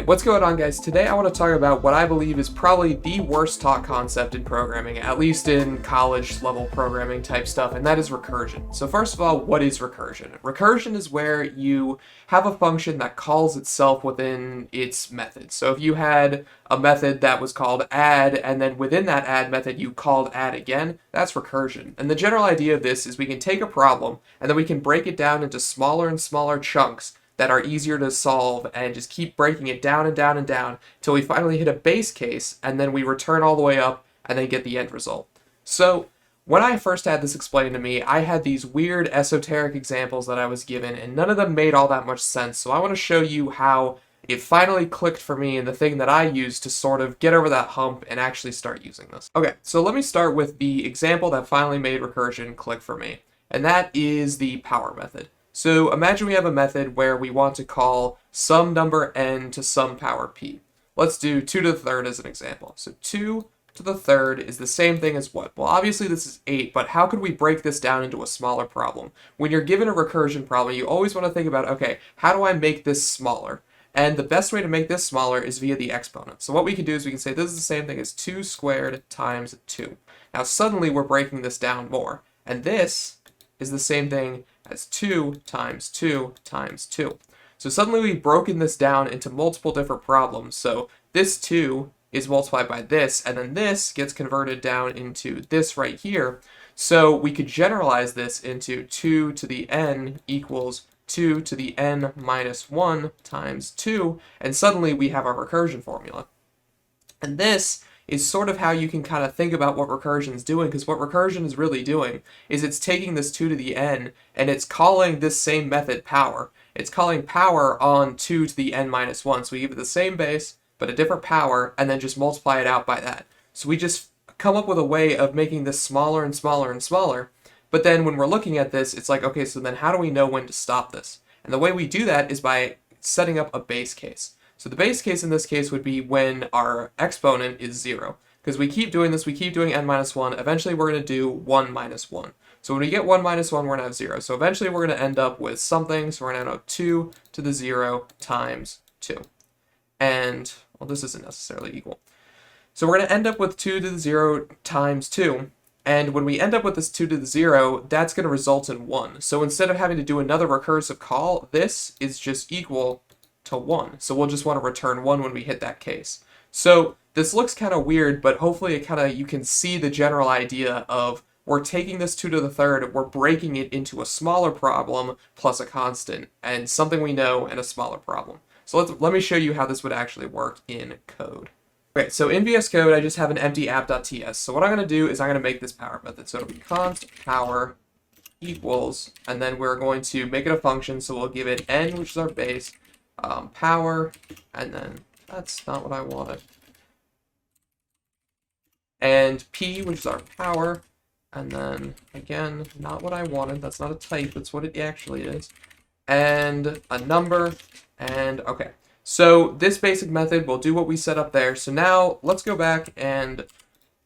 What's going on, guys? Today I want to talk about what I believe is probably the worst taught concept in programming, at least in college level programming type stuff, and that is recursion. So first of all, what is recursion? Recursion is where you have a function that calls itself within its method. So if you had a method that was called add, and then within that add method you called add again, that's recursion. And the general idea of this is we can take a problem and then we can break it down into smaller and smaller chunks that are easier to solve and just keep breaking it down and down and down until we finally hit a base case, and then we return all the way up and then get the end result. So when I first had this explained to me, I had these weird esoteric examples that I was given, and none of them made all that much sense. So I want to show you how it finally clicked for me and the thing that I used to sort of get over that hump and actually start using this. Okay, so let me start with the example that finally made recursion click for me, and that is the power method. So imagine we have a method where we want to call some number n to some power p. Let's do 2 to the third as an example. So 2 to the third is the same thing as what? Well, obviously this is 8, but how could we break this down into a smaller problem? When you're given a recursion problem, you always want to think about, okay, how do I make this smaller? And the best way to make this smaller is via the exponent. So what we can do is we can say this is the same thing as 2 squared times 2. Now suddenly we're breaking this down more. And this is the same thing as 2 times 2 times 2. So suddenly we've broken this down into multiple different problems. So this 2 is multiplied by this, and then this gets converted down into this right here. So we could generalize this into 2 to the n equals 2 to the n minus 1 times 2, and suddenly we have our recursion formula. And this is sort of how you can kind of think about what recursion is doing, because what recursion is really doing is it's taking this 2 to the n and it's calling this same method power. It's calling power on 2 to the n minus 1. So we give it the same base, but a different power, and then just multiply it out by that. So we just come up with a way of making this smaller and smaller and smaller. But then when we're looking at this, it's like, okay, so then how do we know when to stop this? And the way we do that is by setting up a base case. So the base case in this case would be when our exponent is 0. Because we keep doing this, we keep doing n minus 1, eventually we're going to do 1 minus 1. So when we get 1 minus 1, we're going to have 0. So eventually we're going to end up with something, so we're going to end up 2 to the 0 times 2. And, well, this isn't necessarily equal. So we're going to end up with 2 to the 0 times 2. And when we end up with this 2 to the 0, that's going to result in 1. So instead of having to do another recursive call, this is just equal to 1. So we'll just want to return 1 when we hit that case. So this looks kind of weird, but hopefully you can see the general idea of we're taking this 2 to the third, we're breaking it into a smaller problem plus a constant, and something we know and a smaller problem. So let me show you how this would actually work in code. Okay, so in VS Code, I just have an empty app.ts. So what I'm going to do is I'm going to make this power method. So it'll be const power equals, and then we're going to make it a function. So we'll give it n, which is our base, power, and then that's not what I wanted. And p, which is our power, and then again, not what I wanted. That's not a type, that's what it actually is. And a number, and okay. So this basic method will do what we set up there. So now let's go back and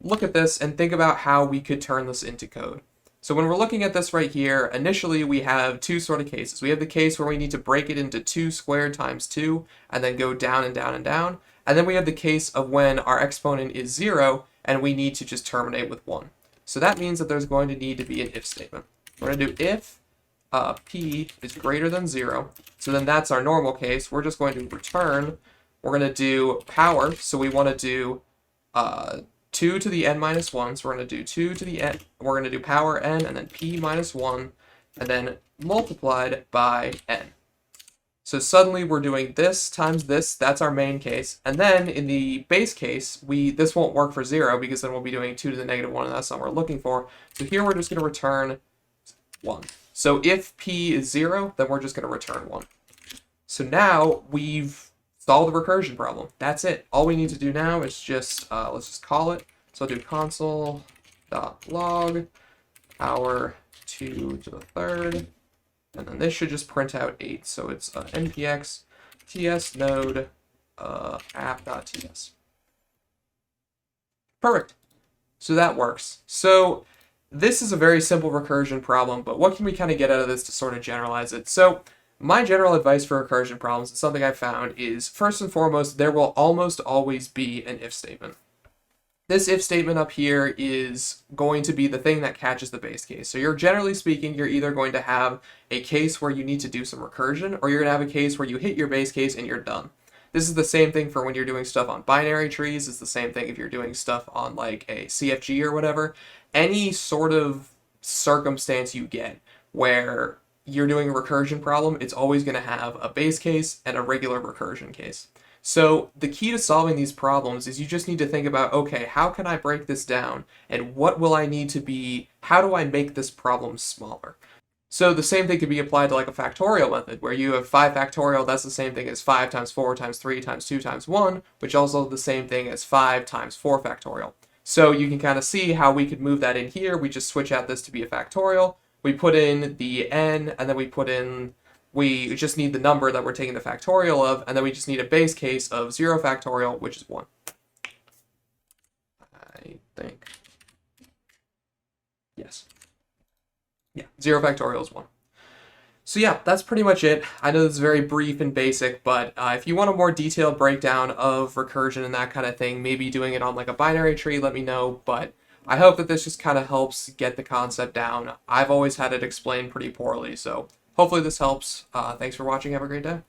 look at this and think about how we could turn this into code. So when we're looking at this right here, initially we have two sort of cases. We have the case where we need to break it into 2 squared times 2 and then go down and down and down. And then we have the case of when our exponent is 0 and we need to just terminate with 1. So that means that there's going to need to be an if statement. We're going to do if p is greater than 0. So then that's our normal case. We're just going to return. We're going to do power. So we want to do 2 to the n minus 1. So we're going to do 2 to the n. We're going to do power n and then p minus 1 and then multiplied by n. So suddenly we're doing this times this. That's our main case. And then in the base case, this won't work for 0 because then we'll be doing 2 to the negative 1 and that's not what we're looking for. So here we're just going to return 1. So if p is 0, then we're just going to return 1. So now we've solved the recursion problem. That's it. All we need to do now is just, let's just call it. So I'll do console.log power 2 to the third. And then this should just print out 8. So it's npx ts node app.ts. Perfect. So that works. So this is a very simple recursion problem, but what can we kind of get out of this to sort of generalize it? So My general advice for recursion problems, and something I've found, is first and foremost, there will almost always be an if statement. This if statement up here is going to be the thing that catches the base case. So you're generally speaking, you're either going to have a case where you need to do some recursion, or you're going to have a case where you hit your base case and you're done. This is the same thing for when you're doing stuff on binary trees. It's the same thing if you're doing stuff on like a CFG or whatever. Any sort of circumstance you get where you're doing a recursion problem, it's always going to have a base case and a regular recursion case. So the key to solving these problems is you just need to think about, okay, how can I break this down? And what will I need to be, how do I make this problem smaller? So the same thing could be applied to like a factorial method where you have 5 factorial, that's the same thing as 5 times 4 times 3 times 2 times 1, which also the same thing as 5 times 4 factorial. So you can kind of see how we could move that in here. We just switch out this to be a factorial. We put in the n, and then we just need the number that we're taking the factorial of, and then we just need a base case of 0 factorial, which is 1. I think. Yes. Yeah, 0 factorial is 1. So yeah, that's pretty much it. I know this is very brief and basic, but if you want a more detailed breakdown of recursion and that kind of thing, maybe doing it on like a binary tree, let me know. But I hope that this just kind of helps get the concept down. I've always had it explained pretty poorly, so hopefully this helps. Thanks for watching. Have a great day.